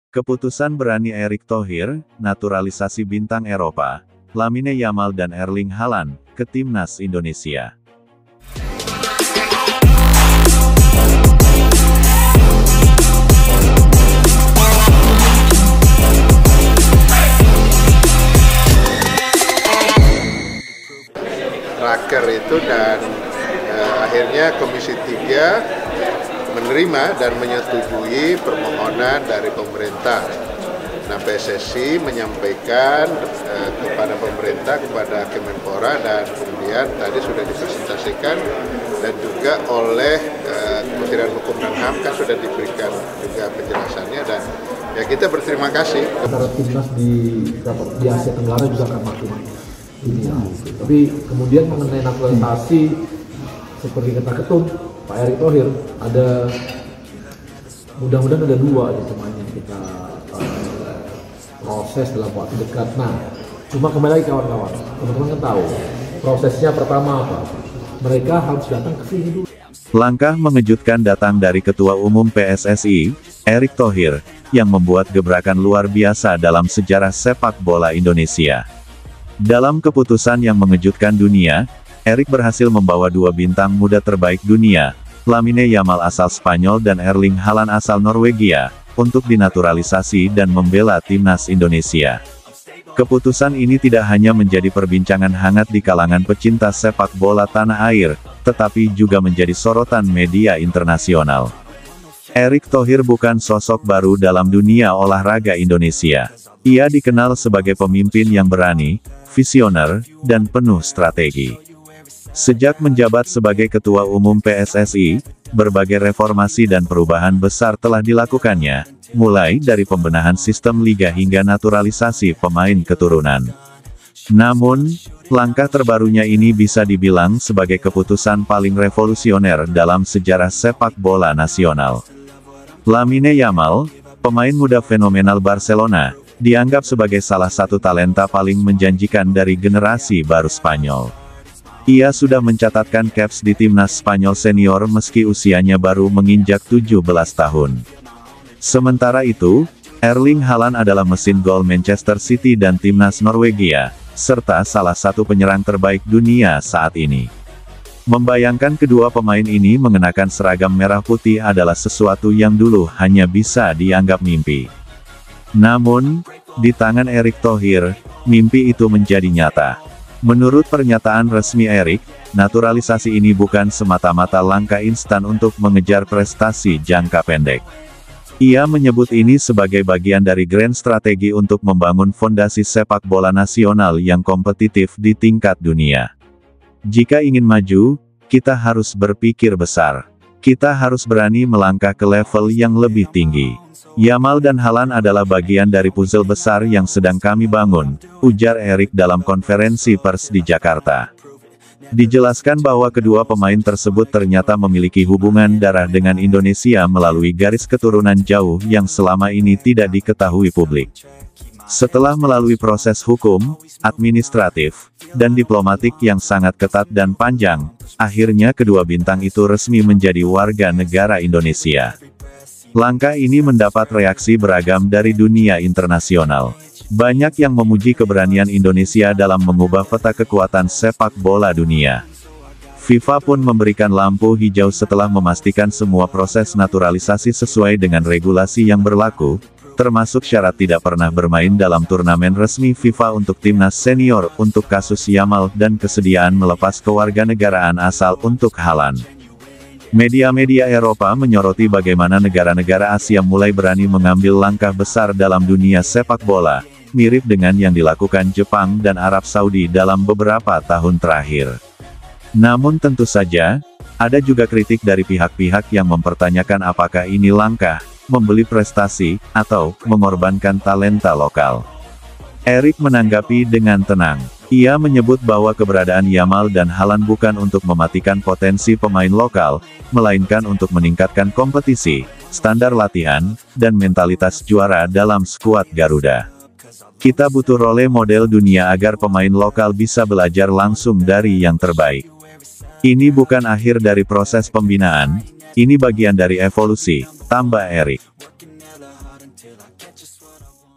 Keputusan berani Erick Thohir, naturalisasi bintang Eropa, Lamine Yamal dan Erling Haaland, ke Timnas Indonesia. Raker itu dan akhirnya Komisi 3 menerima dan menyetujui permohonan dari pemerintah. Nah, PSSI menyampaikan kepada pemerintah, kepada Kemenpora, dan kemudian tadi sudah dipresentasikan dan juga oleh Kementerian Hukum dan HAM kan sudah diberikan juga penjelasannya, dan ya kita berterima kasih. Antara timnas di Asia Tenggara juga akan makin ini ya. Tapi kemudian mengenai naturalisasi seperti kata ketum Pak Erick Thohir, ada mudah-mudahan ada 2 di temannya kita proses dalam waktu dekat. Nah, cuma kembali lagi kawan-kawan, teman-teman kan tahu prosesnya pertama apa? Mereka harus datang ke sini dulu. Langkah mengejutkan datang dari Ketua Umum PSSI, Erick Thohir, yang membuat gebrakan luar biasa dalam sejarah sepak bola Indonesia. Dalam keputusan yang mengejutkan dunia, Erick berhasil membawa 2 bintang muda terbaik dunia, Lamine Yamal asal Spanyol dan Erling Haaland asal Norwegia, untuk dinaturalisasi dan membela Timnas Indonesia. Keputusan ini tidak hanya menjadi perbincangan hangat di kalangan pecinta sepak bola tanah air, tetapi juga menjadi sorotan media internasional. Erick Thohir bukan sosok baru dalam dunia olahraga Indonesia. Ia dikenal sebagai pemimpin yang berani, visioner, dan penuh strategi. Sejak menjabat sebagai Ketua Umum PSSI, berbagai reformasi dan perubahan besar telah dilakukannya, mulai dari pembenahan sistem liga hingga naturalisasi pemain keturunan. Namun, langkah terbarunya ini bisa dibilang sebagai keputusan paling revolusioner dalam sejarah sepak bola nasional. Lamine Yamal, pemain muda fenomenal Barcelona, dianggap sebagai salah satu talenta paling menjanjikan dari generasi baru Spanyol. Ia sudah mencatatkan caps di timnas Spanyol senior meski usianya baru menginjak 17 tahun. Sementara itu, Erling Haaland adalah mesin gol Manchester City dan timnas Norwegia, serta salah satu penyerang terbaik dunia saat ini. Membayangkan kedua pemain ini mengenakan seragam merah putih adalah sesuatu yang dulu hanya bisa dianggap mimpi. Namun, di tangan Erick Thohir, mimpi itu menjadi nyata. Menurut pernyataan resmi Erick, naturalisasi ini bukan semata-mata langkah instan untuk mengejar prestasi jangka pendek. Ia menyebut ini sebagai bagian dari grand strategi untuk membangun fondasi sepak bola nasional yang kompetitif di tingkat dunia. Jika ingin maju, kita harus berpikir besar. Kita harus berani melangkah ke level yang lebih tinggi. Yamal dan Haaland adalah bagian dari puzzle besar yang sedang kami bangun, ujar Erick dalam konferensi pers di Jakarta. Dijelaskan bahwa kedua pemain tersebut ternyata memiliki hubungan darah dengan Indonesia melalui garis keturunan jauh yang selama ini tidak diketahui publik. Setelah melalui proses hukum, administratif, dan diplomatik yang sangat ketat dan panjang, akhirnya kedua bintang itu resmi menjadi warga negara Indonesia. Langkah ini mendapat reaksi beragam dari dunia internasional. Banyak yang memuji keberanian Indonesia dalam mengubah peta kekuatan sepak bola dunia. FIFA pun memberikan lampu hijau setelah memastikan semua proses naturalisasi sesuai dengan regulasi yang berlaku, termasuk syarat tidak pernah bermain dalam turnamen resmi FIFA untuk timnas senior untuk kasus Yamal dan kesediaan melepas kewarganegaraan asal untuk Haaland. Media-media Eropa menyoroti bagaimana negara-negara Asia mulai berani mengambil langkah besar dalam dunia sepak bola, mirip dengan yang dilakukan Jepang dan Arab Saudi dalam beberapa tahun terakhir. Namun tentu saja, ada juga kritik dari pihak-pihak yang mempertanyakan apakah ini langkah membeli prestasi, atau mengorbankan talenta lokal. Erick menanggapi dengan tenang. Ia menyebut bahwa keberadaan Yamal dan Haaland bukan untuk mematikan potensi pemain lokal, melainkan untuk meningkatkan kompetisi, standar latihan, dan mentalitas juara dalam skuad Garuda. Kita butuh role model dunia agar pemain lokal bisa belajar langsung dari yang terbaik. Ini bukan akhir dari proses pembinaan, ini bagian dari evolusi, tambah Erick. just what I want.